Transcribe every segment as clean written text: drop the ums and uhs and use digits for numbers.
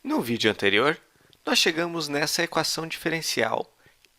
No vídeo anterior, nós chegamos nessa equação diferencial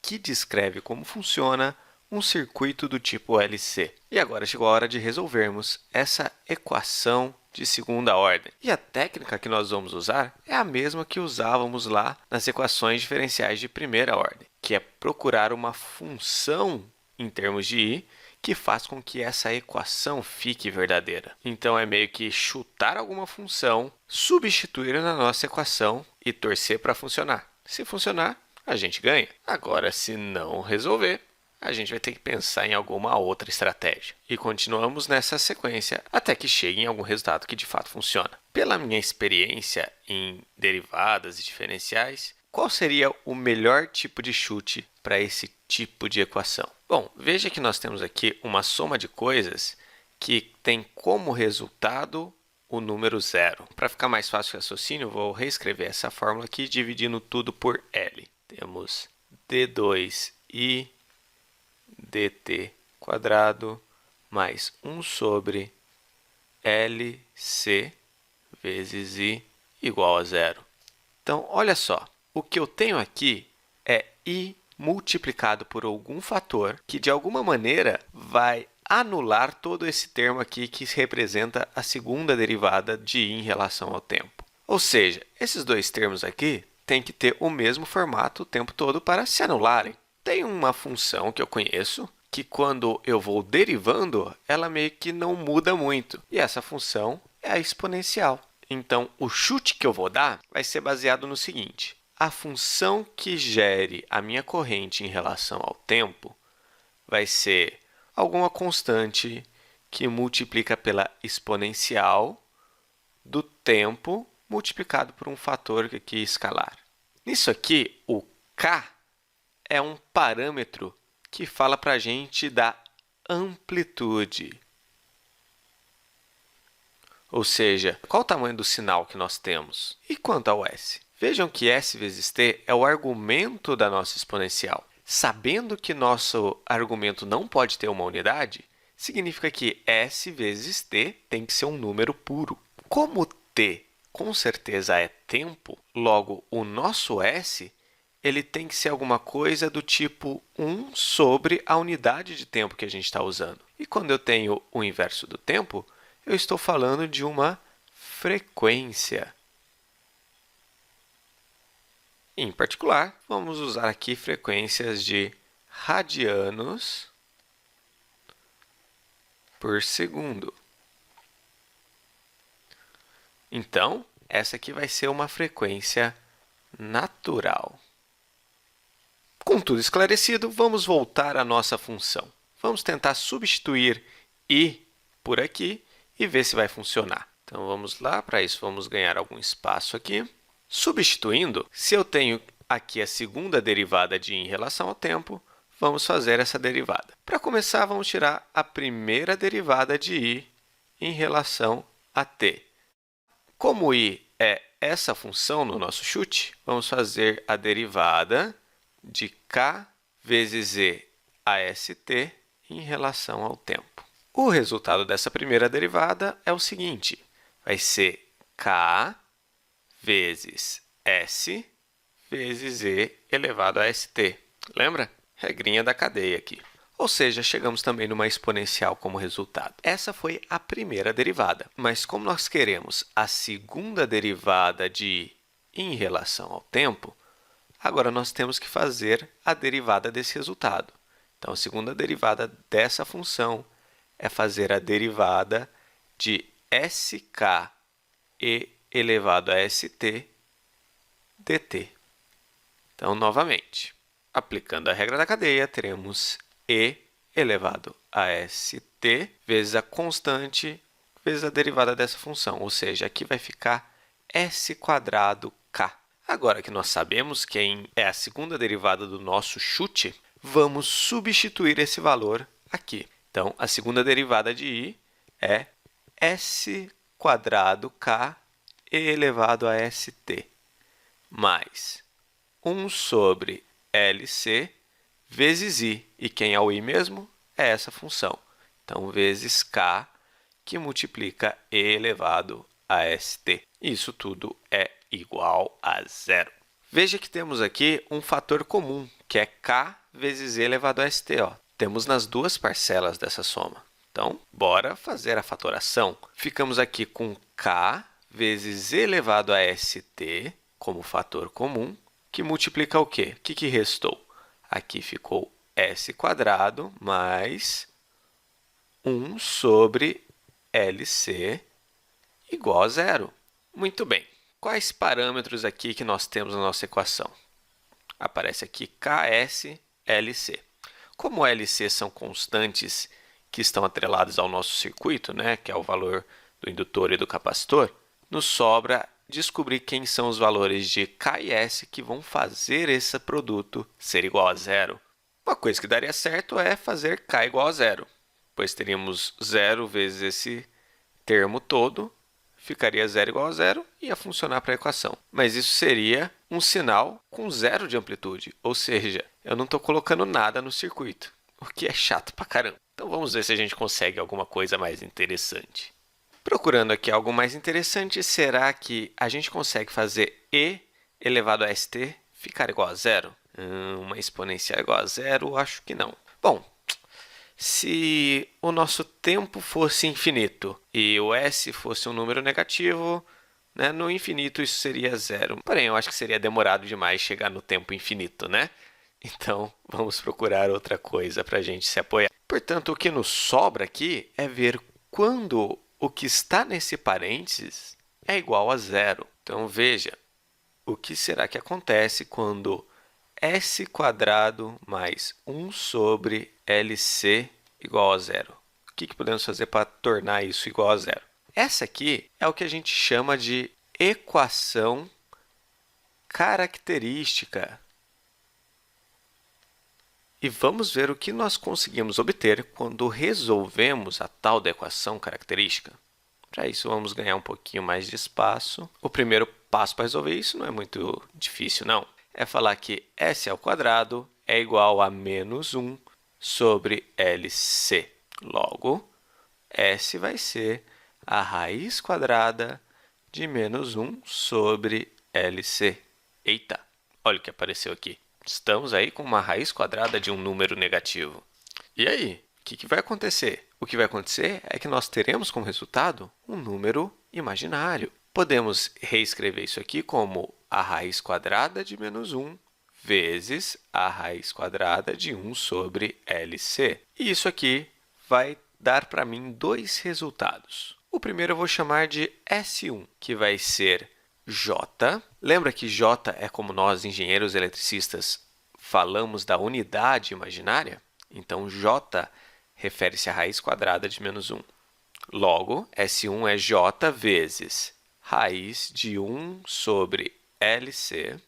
que descreve como funciona um circuito do tipo LC. E agora chegou a hora de resolvermos essa equação de segunda ordem. E a técnica que nós vamos usar é a mesma que usávamos lá nas equações diferenciais de primeira ordem, que é procurar uma função em termos de i que faz com que essa equação fique verdadeira. Então, é meio que chutar alguma função, substituir na nossa equação e torcer para funcionar. Se funcionar, a gente ganha. Agora, se não resolver, a gente vai ter que pensar em alguma outra estratégia. E continuamos nessa sequência até que chegue em algum resultado que de fato funciona. Pela minha experiência em derivadas e diferenciais, qual seria o melhor tipo de chute para esse tipo de equação? Bom, veja que nós temos aqui uma soma de coisas que tem como resultado o número zero. Para ficar mais fácil o raciocínio, vou reescrever essa fórmula aqui dividindo tudo por L. Temos d2i dt quadrado mais 1 sobre LC vezes i igual a zero. Então, olha só, o que eu tenho aqui é i multiplicado por algum fator que, de alguma maneira, vai anular todo esse termo aqui que representa a segunda derivada de i em relação ao tempo. Ou seja, esses dois termos aqui têm que ter o mesmo formato o tempo todo para se anularem. Tem uma função que eu conheço que, quando eu vou derivando, ela meio que não muda muito. E essa função é a exponencial. Então, o chute que eu vou dar vai ser baseado no seguinte. A função que gere a minha corrente em relação ao tempo vai ser alguma constante que multiplica pela exponencial do tempo multiplicado por um fator aqui escalar. Nisso aqui, o k é um parâmetro que fala para a gente da amplitude. Ou seja, qual o tamanho do sinal que nós temos? E quanto ao s? Vejam que s vezes t é o argumento da nossa exponencial. Sabendo que nosso argumento não pode ter uma unidade, significa que s vezes t tem que ser um número puro. Como t com certeza é tempo, logo o nosso s ele tem que ser alguma coisa do tipo 1 sobre a unidade de tempo que a gente está usando. E quando eu tenho o inverso do tempo, eu estou falando de uma frequência. Em particular, vamos usar aqui frequências de radianos por segundo. Então, essa aqui vai ser uma frequência natural. Com tudo esclarecido, vamos voltar à nossa função. Vamos tentar substituir i por aqui e ver se vai funcionar. Então, vamos lá. Para isso, vamos ganhar algum espaço aqui. Substituindo, se eu tenho aqui a segunda derivada de i em relação ao tempo, vamos fazer essa derivada. Para começar, vamos tirar a primeira derivada de i em relação a t. Como i é essa função no nosso chute, vamos fazer a derivada de k vezes e ast em relação ao tempo. O resultado dessa primeira derivada é o seguinte, vai ser k vezes s vezes e elevado a st. Lembra? Regrinha da cadeia aqui. Ou seja, chegamos também numa exponencial como resultado. Essa foi a primeira derivada, mas como nós queremos a segunda derivada de i em relação ao tempo, agora nós temos que fazer a derivada desse resultado. Então, a segunda derivada dessa função é fazer a derivada de sk e elevado a st dt. Então, novamente, aplicando a regra da cadeia, teremos e elevado a st vezes a constante vezes a derivada dessa função, ou seja, aqui vai ficar s quadrado k. Agora que nós sabemos quem é a segunda derivada do nosso chute, vamos substituir esse valor aqui. Então, a segunda derivada de i é s quadrado k e elevado a st mais 1 sobre LC vezes i. E quem é o i mesmo? É essa função. Então, vezes k, que multiplica e elevado a st. Isso tudo é igual a zero. Veja que temos aqui um fator comum, que é k vezes e elevado a st. Temos nas duas parcelas dessa soma. Então, bora fazer a fatoração. Ficamos aqui com k vezes e elevado a st como fator comum, que multiplica o quê? O que restou? Aqui ficou s² mais 1 sobre LC igual a zero. Muito bem. Quais parâmetros aqui que nós temos na nossa equação? Aparece aqui KS, LC. Como LC são constantes que estão atreladas ao nosso circuito, né, que é o valor do indutor e do capacitor, nos sobra descobrir quem são os valores de K e S que vão fazer esse produto ser igual a zero. Uma coisa que daria certo é fazer K igual a zero, pois teríamos zero vezes esse termo todo, ficaria zero igual a zero e ia funcionar para a equação. Mas isso seria um sinal com zero de amplitude, ou seja, eu não estou colocando nada no circuito, o que é chato pra caramba. Então vamos ver se a gente consegue alguma coisa mais interessante. Procurando aqui algo mais interessante, será que a gente consegue fazer e elevado a st ficar igual a zero? Uma exponencial igual a zero? Acho que não. Bom, se o nosso tempo fosse infinito e o s fosse um número negativo, né, no infinito isso seria zero. Porém, eu acho que seria demorado demais chegar no tempo infinito, né? Então, vamos procurar outra coisa para a gente se apoiar. Portanto, o que nos sobra aqui é ver quando o que está nesse parênteses é igual a zero. Então, veja, o que será que acontece quando s² mais 1 sobre LC igual a zero? O que podemos fazer para tornar isso igual a zero? Essa aqui é o que a gente chama de equação característica. E vamos ver o que nós conseguimos obter quando resolvemos a tal da equação característica. Para isso, vamos ganhar um pouquinho mais de espaço. O primeiro passo para resolver isso não é muito difícil, não. É falar que s² é igual a menos 1 sobre LC. Logo, s vai ser a raiz quadrada de menos 1 sobre LC. Eita, olha o que apareceu aqui. Estamos aí com uma raiz quadrada de um número negativo. E aí, o que vai acontecer? O que vai acontecer é que nós teremos como resultado um número imaginário. Podemos reescrever isso aqui como a raiz quadrada de menos 1 vezes a raiz quadrada de 1 sobre LC. E isso aqui vai dar para mim dois resultados. O primeiro eu vou chamar de S1, que vai ser J. Lembra que J é como nós, engenheiros eletricistas, falamos da unidade imaginária? Então, J refere-se à raiz quadrada de menos 1. Logo, S1 é J vezes raiz de 1 sobre LC.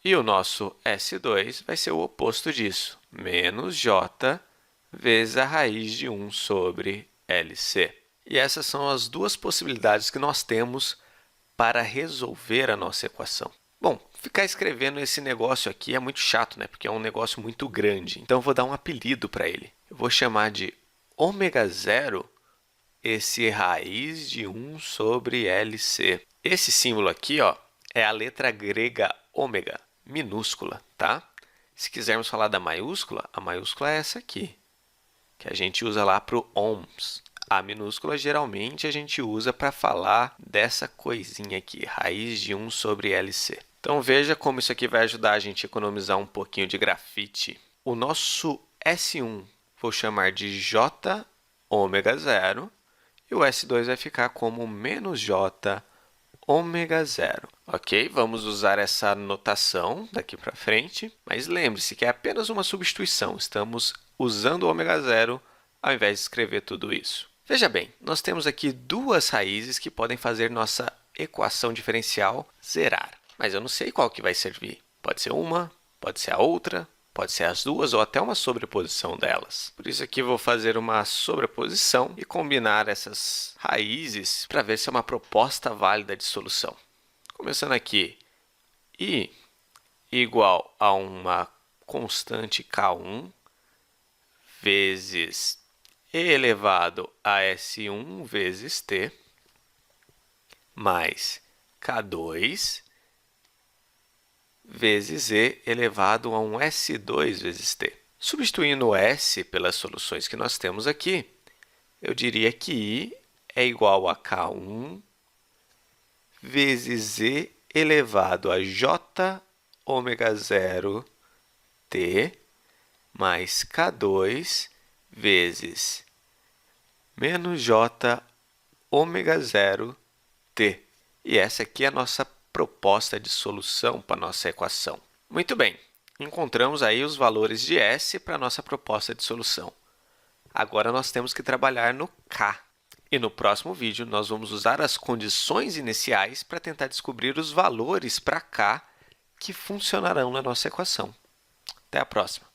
E o nosso S2 vai ser o oposto disso, menos J vezes a raiz de 1 sobre LC. E essas são as duas possibilidades que nós temos para resolver a nossa equação. Bom, ficar escrevendo esse negócio aqui é muito chato, né? Porque é um negócio muito grande. Então, eu vou dar um apelido para ele. Eu vou chamar de ω0 esse raiz de 1 sobre LC. Esse símbolo aqui, ó, é a letra grega ômega, minúscula, tá? Se quisermos falar da maiúscula, a maiúscula é essa aqui, que a gente usa lá para o ohms. A minúscula, geralmente, a gente usa para falar dessa coisinha aqui, raiz de 1 sobre LC. Então, veja como isso aqui vai ajudar a gente a economizar um pouquinho de grafite. O nosso S1 vou chamar de J ω0 e o S2 vai ficar como menos J ω0. Ok? Vamos usar essa notação daqui para frente, mas lembre-se que é apenas uma substituição. Estamos usando o ω0 ao invés de escrever tudo isso. Veja bem, nós temos aqui duas raízes que podem fazer nossa equação diferencial zerar. Mas eu não sei qual que vai servir. Pode ser uma, pode ser a outra, pode ser as duas ou até uma sobreposição delas. Por isso aqui eu vou fazer uma sobreposição e combinar essas raízes para ver se é uma proposta válida de solução. Começando aqui, I igual a uma constante K1 vezes E elevado a S1 vezes T. mais K2 vezes E elevado a um S2 vezes T. Substituindo o S pelas soluções que nós temos aqui, eu diria que I é igual a K1 vezes E elevado a J ômega 0 T mais K2 vezes menos J ômega 0 T. E essa aqui é a nossa proposta de solução para a nossa equação. Muito bem, encontramos aí os valores de S para a nossa proposta de solução. Agora, nós temos que trabalhar no K. E no próximo vídeo, nós vamos usar as condições iniciais para tentar descobrir os valores para K que funcionarão na nossa equação. Até a próxima!